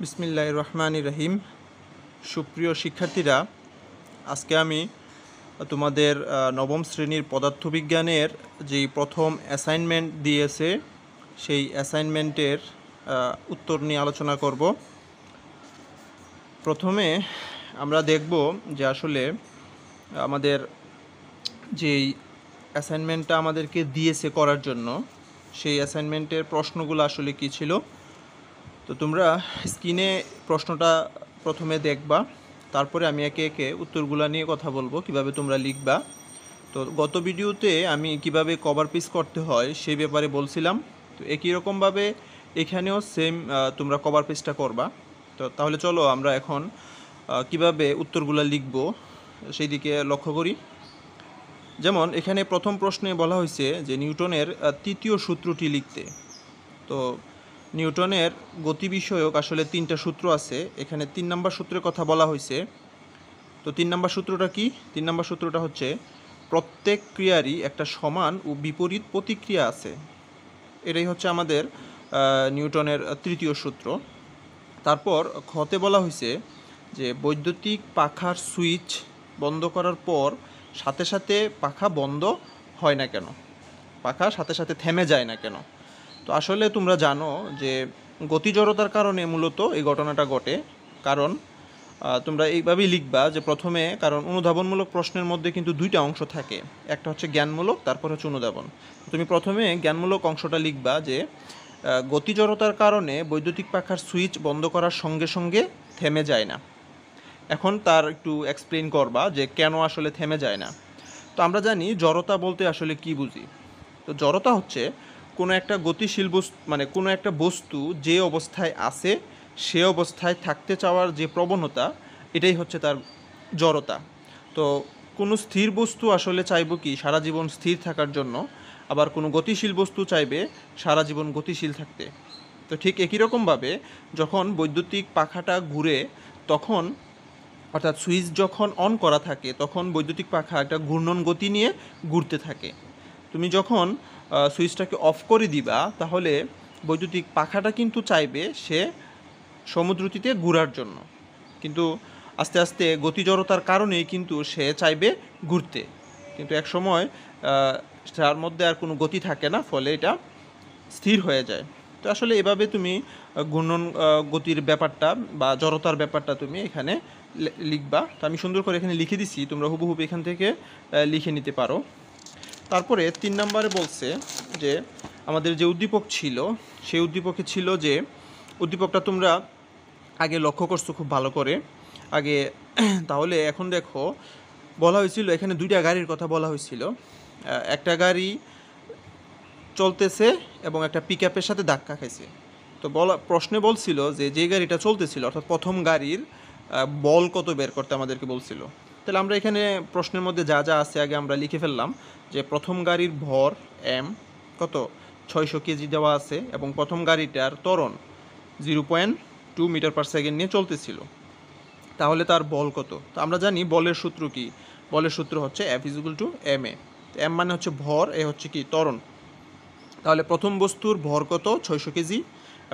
বিসমিল্লাহির রহমানির রহিম। সুপ্রিয় শিক্ষার্থীরা, আজকে আমি তোমাদের নবম শ্রেণীর পদার্থবিজ্ঞানের যেই প্রথম অ্যাসাইনমেন্ট দিয়েছে সেই অ্যাসাইনমেন্টের উত্তর নিয়ে আলোচনা করব। প্রথমে আমরা দেখব যে আসলে আমাদের যেই অ্যাসাইনমেন্টটা আমাদেরকে দিয়েছে করার জন্য সেই অ্যাসাইনমেন্টের প্রশ্নগুলো আসলে কী ছিল। তো তোমরা স্ক্রিনে প্রশ্নটা প্রথমে দেখবা, তারপরে আমি একে একে উত্তরগুলো নিয়ে কথা বলবো কিভাবে তোমরা লিখবা। তো গত ভিডিওতে আমি কিভাবে কভার পেজ করতে হয় সেই ব্যাপারে বলছিলাম। তো একই রকমভাবে এখানেও সেম তোমরা কভার পেজটা করবা। তো তাহলে চলো আমরা এখন কিভাবে উত্তরগুলো লিখব সেই দিকে লক্ষ্য করি। যেমন এখানে প্রথম প্রশ্নে বলা হয়েছে যে নিউটনের তৃতীয় সূত্রটি লিখতে। তো নিউটনের গতি বিষয়ক আসলে 3টা সূত্র আছে, এখানে 3 নম্বর সূত্রের কথা বলা হয়েছে। তো 3 নম্বর সূত্রটা কি? 3 নম্বর সূত্রটা হচ্ছে প্রত্যেক ক্রিয়ারই একটা সমান ও বিপরীত প্রতিক্রিয়া আছে। এটাই হচ্ছে আমাদের নিউটনের তৃতীয় সূত্র। তারপর খতে বলা হয়েছে যে বৈদ্যুতিক পাখার সুইচ বন্ধ করার পর সাথে সাথে পাখা বন্ধ হয় না কেন, পাখা সাথে সাথে থেমে যায় না কেন। তো আসলে তোমরা জানো যে গতি জড়তার কারণে মূলত এই ঘটনাটা ঘটে। কারণ তোমরা এইভাবেই লিখবা যে প্রথমে, কারণ অনুধাবনমূলক প্রশ্নের মধ্যে কিন্তু 2টা অংশ থাকে, একটা হচ্ছে জ্ঞানমূলক, তারপর হচ্ছে অনুধাবন। তুমি প্রথমে জ্ঞানমূলক অংশটা লিখবা যে গতি জড়তার কারণে বৈদ্যুতিক পাখার সুইচ বন্ধ করার সঙ্গে সঙ্গে থেমে যায় না। এখন তার একটু এক্সপ্লেন করবা যে কেন আসলে থেমে যায় না। তো আমরা জানি জড়তা বলতে আসলে কি বুঝি। তো জড়তা হচ্ছে কোনো একটা গতিশীল বস্তু, মানে কোনো একটা বস্তু যে অবস্থায় আছে সে অবস্থায় থাকতে চাওয়ার যে প্রবণতা, এটাই হচ্ছে তার জড়তা। তো কোনো স্থির বস্তু আসলে চাইবো কি সারা জীবন স্থির থাকার জন্য, আবার কোনো গতিশীল বস্তু চাইবে সারা জীবন গতিশীল থাকতে। তো ঠিক একই রকমভাবে যখন বৈদ্যুতিক পাখাটা ঘুরে তখন, অর্থাৎ সুইচ যখন অন করা থাকে তখন বৈদ্যুতিক পাখা একটা ঘূর্ণন গতি নিয়ে ঘুরতে থাকে। তুমি যখন সুইচটাকে অফ করে দিবা তাহলে বৈদ্যুতিক পাখাটা কিন্তু চাইবে সে সমুদ্রতিতে ঘোরার জন্য, কিন্তু আস্তে আস্তে গতি জড়তার কারণেই কিন্তু সে চাইবে ঘুরতে, কিন্তু এক সময় তার মধ্যে আর কোনো গতি থাকে না, ফলে এটা স্থির হয়ে যায়। তো আসলে এভাবে তুমি ঘূর্ণন গতির ব্যাপারটা বা জড়তার ব্যাপারটা তুমি এখানে লিখবা। তো আমি সুন্দর করে এখানে লিখে দিছি, তোমরা হুবহুব এখান থেকে লিখে নিতে পারো। তারপরে 3 নম্বরে বলছে যে আমাদের যে উদ্দীপক ছিল সেই উদ্দীপকে ছিল যে উদ্দীপকটা তোমরা আগে লক্ষ্য করছো খুব ভালো করে আগে। তাহলে এখন দেখো, বলা হয়েছিল এখানে 2টা গাড়ির কথা বলা হয়েছিল। একটা গাড়ি চলতেছে এবং একটা পিকআপের সাথে ধাক্কা খাইছে। তো প্রশ্নে বলছিল যে যে গাড়িটা চলতেছিল, অর্থাৎ প্রথম গাড়ির বল কত বের করতে আমাদেরকে বলছিল। তাহলে আমরা এখানে প্রশ্নের মধ্যে যা যা আছে আগে আমরা লিখে ফেললাম যে প্রথম গাড়ির ভর এম কত, 600 কেজি দেওয়া আছে, এবং প্রথম গাড়িটার ত্বরণ 0.2 মিটার পার সেকেন্ড নিয়ে চলতেছিল। তাহলে তার বল কত? তো আমরা জানি বলের সূত্র কি, বলের সূত্র হচ্ছে F=ma। এম মানে হচ্ছে ভর, এ হচ্ছে কি ত্বরণ। তাহলে প্রথম বস্তুর ভর কত, 600 কেজি,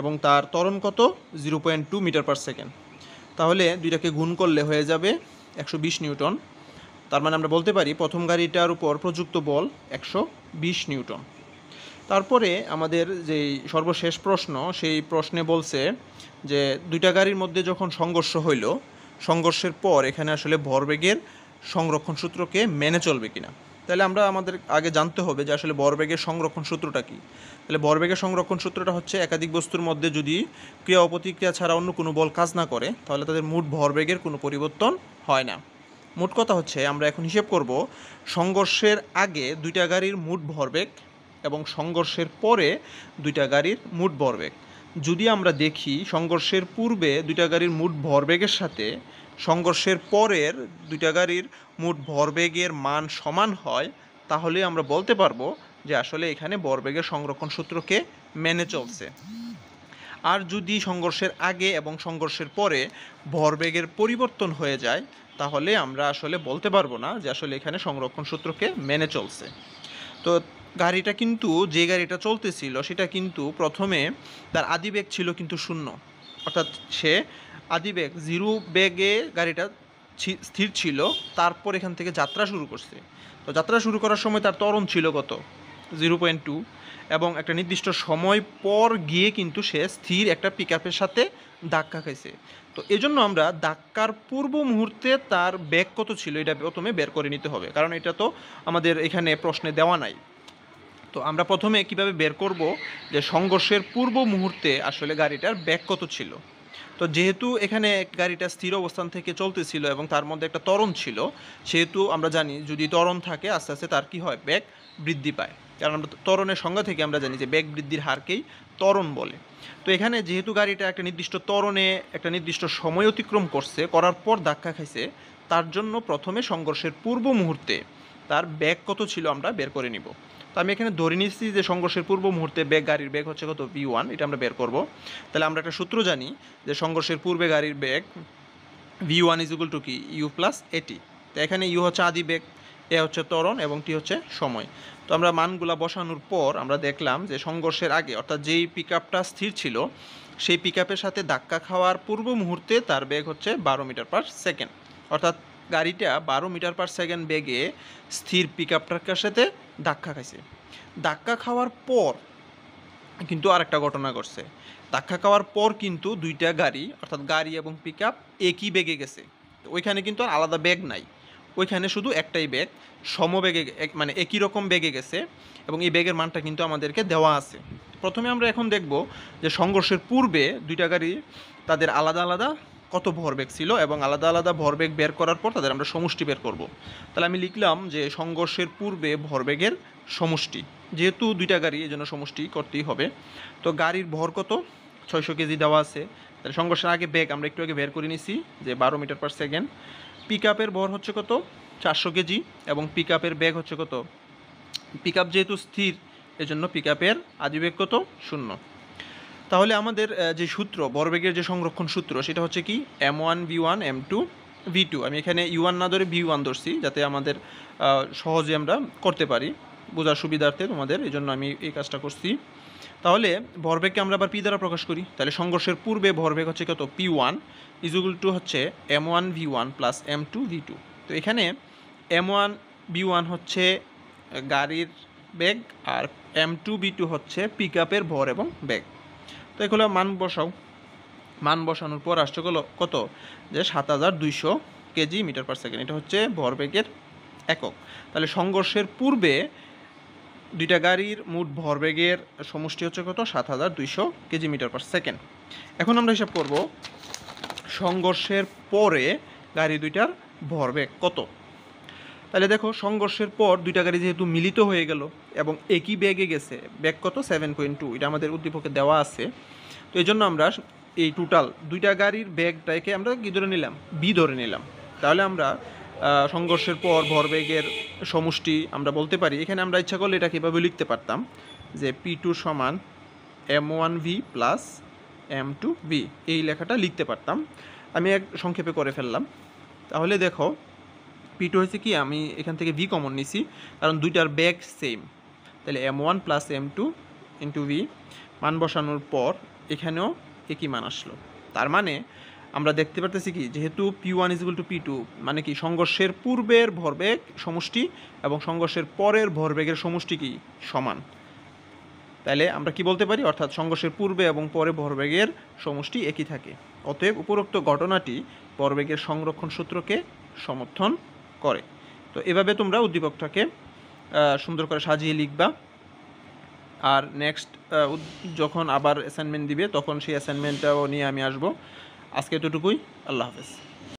এবং তার ত্বরণ কত, 0.2 মিটার পার সেকেন্ড। তাহলে দুইটাকে গুণ করলে হয়ে যাবে 120 নিউটন। তার মানে আমরা বলতে পারি প্রথম গাড়িটার উপর প্রযুক্ত বল 120 নিউটন। তারপরে আমাদের যেই সর্বশেষ প্রশ্ন, সেই প্রশ্নে বলছে যে 2টা গাড়ির মধ্যে যখন সংঘর্ষ হইল, সংঘর্ষের পর এখানে আসলে ভরবেগের সংরক্ষণ সূত্রকে মেনে চলবে কিনা। তাহলে আমরা আমাদের আগে জানতে হবে যে আসলে ভরবেগের সংরক্ষণ সূত্রটা কী। তাহলে ভরবেগের সংরক্ষণ সূত্রটা হচ্ছে একাধিক বস্তুর মধ্যে যদি ক্রিয়া ও প্রতিক্রিয়া ছাড়া অন্য কোনো বল কাজ না করে তাহলে তাদের মোট ভরবেগের কোনো পরিবর্তন হয় না। মোট কথা হচ্ছে আমরা এখন হিসেব করব সংঘর্ষের আগে 2টা গাড়ির মোট ভরবেগ এবং সংঘর্ষের পরে 2টা গাড়ির মোট ভরবেগ। যদি আমরা দেখি সংঘর্ষের পূর্বে 2টা গাড়ির মোট ভরবেগের সাথে সংঘর্ষের পরের 2টা গাড়ির মোট ভরবেগের মান সমান হয়, তাহলে আমরা বলতে পারবো যে আসলে এখানে ভরবেগের সংরক্ষণ সূত্রকে মেনে চলছে। আর যদি সংঘর্ষের আগে এবং সংঘর্ষের পরে ভরবেগের পরিবর্তন হয়ে যায় তাহলে আমরা আসলে বলতে পারবো না যে আসলে এখানে সংরক্ষণ সূত্রকে মেনে চলছে। তো গাড়িটা কিন্তু, যে গাড়িটা চলতেছিল সেটা কিন্তু প্রথমে তার আদিবেগ ছিল কিন্তু 0, অর্থাৎ সে আদি বেগ 0 বেগে গাড়িটা স্থির ছিল, তারপর এখান থেকে যাত্রা শুরু করছে। তো যাত্রা শুরু করার সময় তার ত্বরণ ছিল কত? 0.2, এবং একটা নির্দিষ্ট সময় পর গিয়ে কিন্তু সে স্থির একটা পিকআপের সাথে ধাক্কা খাইছে। তো এজন্য আমরা ধাক্কার পূর্ব মুহূর্তে তার বেগ কত ছিল এটা প্রথমে বের করে নিতে হবে, কারণ এটা তো আমাদের এখানে প্রশ্নে দেওয়া নাই। তো আমরা প্রথমে কিভাবে বের করব যে সংঘর্ষের পূর্ব মুহূর্তে আসলে গাড়িটার বেগ কত ছিল। তো যেহেতু এখানে গাড়িটা স্থির অবস্থান থেকে চলতেছিল এবং তার মধ্যে একটা ত্বরণ ছিল, সেহেতু আমরা জানি যদি ত্বরণ থাকে আস্তে আস্তে তার কী হয়, বেগ বৃদ্ধি পায়। কারণ আমরা ত্বরণের সংজ্ঞা থেকে আমরা জানি যে বেগ বৃদ্ধির হারকেই ত্বরণ বলে। তো এখানে যেহেতু গাড়িটা একটা নির্দিষ্ট ত্বরণে একটা নির্দিষ্ট সময় অতিক্রম করছে, করার পর ধাক্কা খাইছে, তার জন্য প্রথমে সংঘর্ষের পূর্ব মুহূর্তে তার বেগ কত ছিল আমরা বের করে নিব। তো আমি এখানে ধরে নিচ্ছি যে সংঘর্ষের পূর্ব মুহূর্তে গাড়ির বেগ হচ্ছে কত, v1, এটা আমরা বের করব। তাহলে আমরা একটা সূত্র জানি যে সংঘর্ষের পূর্বে গাড়ির বেগ v1 ইজ ইকুয়াল টু কি, u প্লাস এটি। তো এখানে u হচ্ছে আদি বেগ, এ হচ্ছে ত্বরণ এবং টি হচ্ছে সময়। তো আমরা মানগুলা বসানোর পর আমরা দেখলাম যে সংঘর্ষের আগে অর্থাৎ যেই পিকআপটা স্থির ছিল সেই পিকআপের সাথে ধাক্কা খাওয়ার পূর্ব মুহূর্তে তার বেগ হচ্ছে 12 মিটার পার সেকেন্ড। অর্থাৎ গাড়িটা 12 মিটার পার সেকেন্ড বেগে স্থির পিকআপটার সাথে ধাক্কা খাইছে। ধাক্কা খাওয়ার পর কিন্তু আরেকটা ঘটনা ঘটছে। ধাক্কা খাওয়ার পর কিন্তু দুইটা গাড়ি অর্থাৎ গাড়ি এবং পিকআপ একই বেগে গেছে। তো ওইখানে কিন্তু আর আলাদা বেগ নাই, ওইখানে শুধু একটাই বেগ, সমবেগে মানে একই রকম বেগে গেছে, এবং এই বেগের মানটা কিন্তু আমাদেরকে দেওয়া আছে। প্রথমে আমরা এখন দেখব যে সংঘর্ষের পূর্বে দুইটা গাড়ি তাদের আলাদা আলাদা কত ভরবেগ ছিল, এবং আলাদা আলাদা ভরবেগ বের করার পর তাদের আমরা সমষ্টি বের করব। তাহলে আমি লিখলাম যে সংঘর্ষের পূর্বে ভরবেগের সমষ্টি, যেহেতু দুইটা গাড়ি এই জন্য সমষ্টি করতেই হবে। তো গাড়ির ভর কত, 600 কেজি দেওয়া আছে। তাহলে সংঘর্ষের আগে বেগ আমরা একটু আগে বের করে নিছি যে 12 মিটার পার সেকেন্ড। পিকআপের ভর হচ্ছে কত, 400 কেজি, এবং পিকআপের বেগ হচ্ছে কত, পিকআপ যেহেতু স্থির এজন্য পিকআপের আদি বেগ কত, 0। তাহলে আমাদের যে সূত্র ভরবেগের যে সংরক্ষণ সূত্র সেটা হচ্ছে কি, m1 v1 m2 v2। আমি এখানে u1 না ধরে v1 ধরছি যাতে আমাদের সহজে আমরা করতে পারি, বোঝার সুবিধার্থে তোমাদের, এই জন্য আমি এই কাজটা করছি। তাহলে ভরবেগকে আমরা আবার পি দ্বারা প্রকাশ করি। তাহলে সংঘর্ষের পূর্বে ভরবেগ হচ্ছে কত, p1 ইজ ইকুয়াল টু হচ্ছে m1 v1 plus m2 v2। তো এখানে m1 v1 হচ্ছে গাড়ির বেগ, আর m2 v2 হচ্ছে পিকআপের ভর এবং বেগ। তো এগুলো মান বসাও, মান বসানোর পর আসছে কত, যে 7200 কেজি মিটার পার সেকেন্ড, এটা হচ্ছে ভরবেগের একক। তাহলে সংঘর্ষের পূর্বে দুইটা গাড়ির মোট ভরবেগের সমষ্টি হচ্ছে কত, 7200 কেজি মিটার পার সেকেন্ড। এখন আমরা হিসাব করব সংঘর্ষের পরে গাড়ি দুইটার ভরবেগ কত। তাহলে দেখো সংঘর্ষের পর দুইটা গাড়ি যেহেতু মিলিত হয়ে গেল এবং একই বেগে গেছে, বেগ কত, 7.2, এটা আমাদের উদ্দীপকে দেওয়া আছে। তো এই জন্য আমরা এই টোটাল দুইটা গাড়ির বেগটাকে আমরা কী ধরে নিলাম, বি ধরে নিলাম। তাহলে আমরা সংঘর্ষের পর ভরবেগের সমষ্টি আমরা বলতে পারি, এখানে আমরা ইচ্ছা করলে এটা কীভাবে লিখতে পারতাম যে p2 সমান m1v প্লাস m2v, এই লেখাটা লিখতে পারতাম। আমি এক সংক্ষেপে করে ফেললাম। তাহলে দেখো p2 হয়েছে কি, আমি এখান থেকে v কমন নিছি কারণ দুইটার বেগ সেম। তাহলে m1 plus m2 into v, মান বসানোর পর এখানেও একই মান আসলো। তার মানে আমরা দেখতে পারতেছি কি, যেহেতু p1 is equal to p2, মানে কি সংঘর্ষের পূর্বের ভরবেগ সমষ্টি এবং সংঘর্ষের পরের ভরবেগের সমষ্টি কি সমান। তাহলে আমরা কি বলতে পারি, অর্থাৎ সংঘর্ষের পূর্বে এবং পরে ভরবেগের সমষ্টি একই থাকে। অতএব উপরোক্ত ঘটনাটি ভরবেগের সংরক্ষণ সূত্রকে সমর্থন করে। তো এভাবে তোমরা উদ্দীপকটাকে সুন্দর করে সাজিয়ে লিখবা। আর নেক্সট যখন আবার অ্যাসাইনমেন্ট দিবে তখন সেই অ্যাসাইনমেন্টটাও নিয়ে আমি আসবো। আজকে এতটুকুই, আল্লাহ হাফেজ।